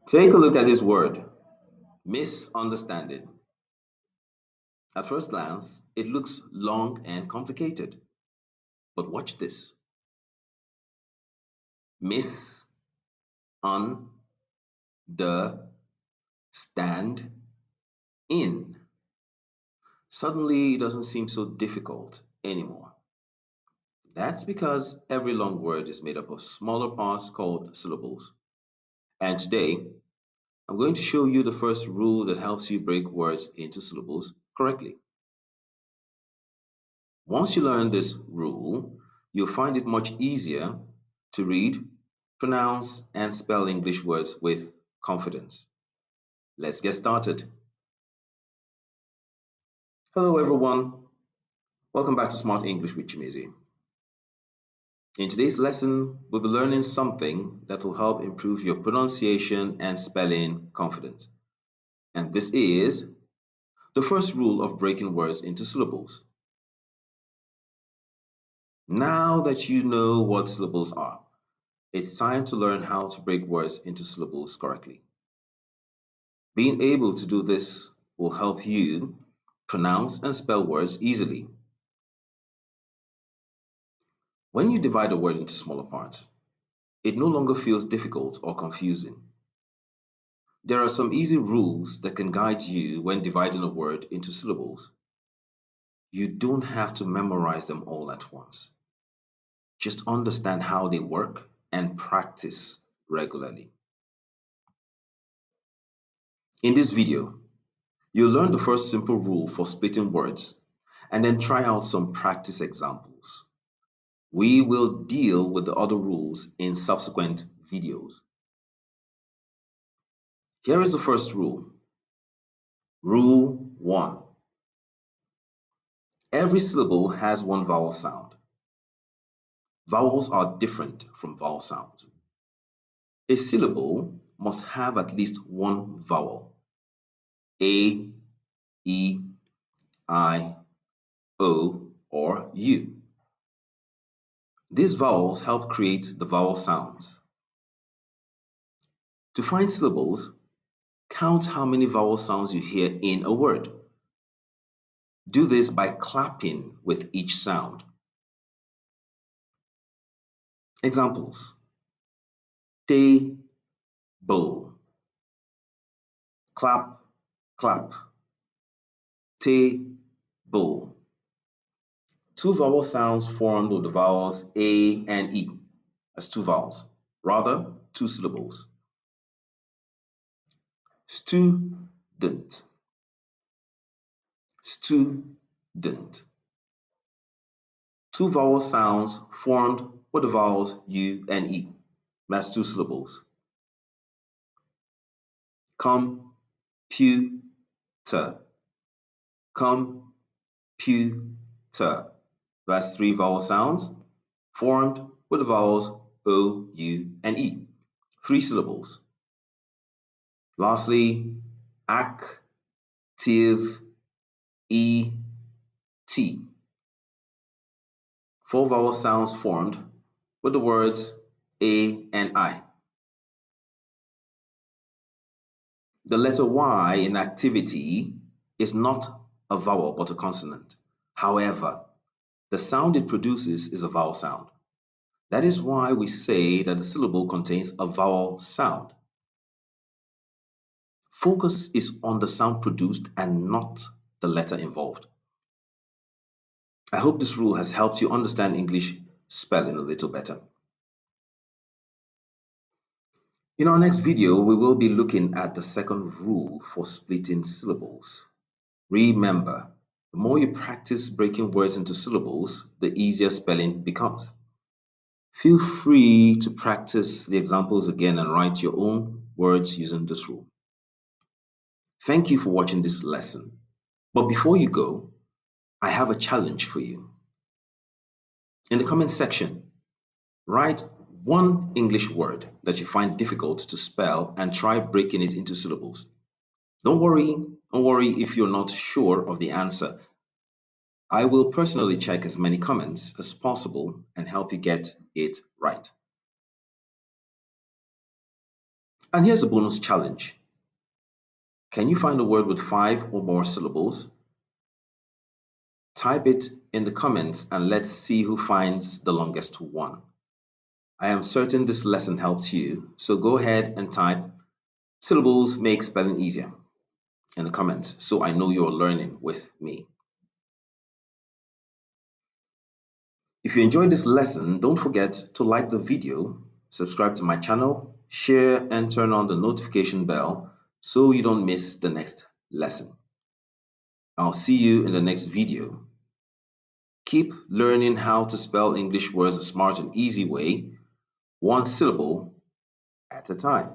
Take a look at this word, misunderstanding. At first glance, it looks long and complicated. But watch this. Stand in. Suddenly, it doesn't seem so difficult anymore. That's because every long word is made up of smaller parts called syllables. And today, I'm going to show you the first rule that helps you break words into syllables correctly. Once you learn this rule, you'll find it much easier to read, pronounce, and spell English words with confidence. Let's get started. Hello, everyone. Welcome back to Smart English with Chimezi. In today's lesson, we'll be learning something that will help improve your pronunciation and spelling confidence. And this is the first rule of breaking words into syllables. Now that you know what syllables are, it's time to learn how to break words into syllables correctly. Being able to do this will help you pronounce and spell words easily. When you divide a word into smaller parts, it no longer feels difficult or confusing. There are some easy rules that can guide you when dividing a word into syllables. You don't have to memorize them all at once. Just understand how they work and practice regularly. In this video, you'll learn the first simple rule for splitting words and then try out some practice examples. We will deal with the other rules in subsequent videos. Here is the first rule. Rule 1. Every syllable has one vowel sound. Vowels are different from vowel sounds. A syllable must have at least one vowel. A, E, I, O, or U. These vowels help create the vowel sounds. To find syllables, count how many vowel sounds you hear in a word. Do this by clapping with each sound. Examples: table, clap, clap, table. Two vowel sounds formed with the vowels A and E as two vowels, rather two syllables. Student, student. Two vowel sounds formed with the vowels U and E. That's two syllables. Computer, computer. That's three vowel sounds formed with the vowels O, U, and E. Three syllables. Lastly, active, E, T. Four vowel sounds formed with the words A and I. The letter Y in activity is not a vowel but a consonant. However, the sound it produces is a vowel sound. That is why we say that a syllable contains a vowel sound. Focus is on the sound produced and not the letter involved. I hope this rule has helped you understand English spelling a little better. In our next video, we will be looking at the second rule for splitting syllables. Remember, the more you practice breaking words into syllables, the easier spelling becomes. Feel free to practice the examples again and write your own words using this rule. Thank you for watching this lesson. But before you go, I have a challenge for you. In the comment section, write one English word that you find difficult to spell and try breaking it into syllables. Don't worry if you're not sure of the answer. I will personally check as many comments as possible and help you get it right. And here's a bonus challenge. Can you find a word with 5 or more syllables? Type it in the comments and let's see who finds the longest one. I am certain this lesson helped you, so go ahead and type syllables make spelling easier in the comments so I know you're learning with me. If you enjoyed this lesson, don't forget to like the video, subscribe to my channel, share, and turn on the notification bell so you don't miss the next lesson. I'll see you in the next video. Keep learning how to spell English words a smart and easy way, one syllable at a time.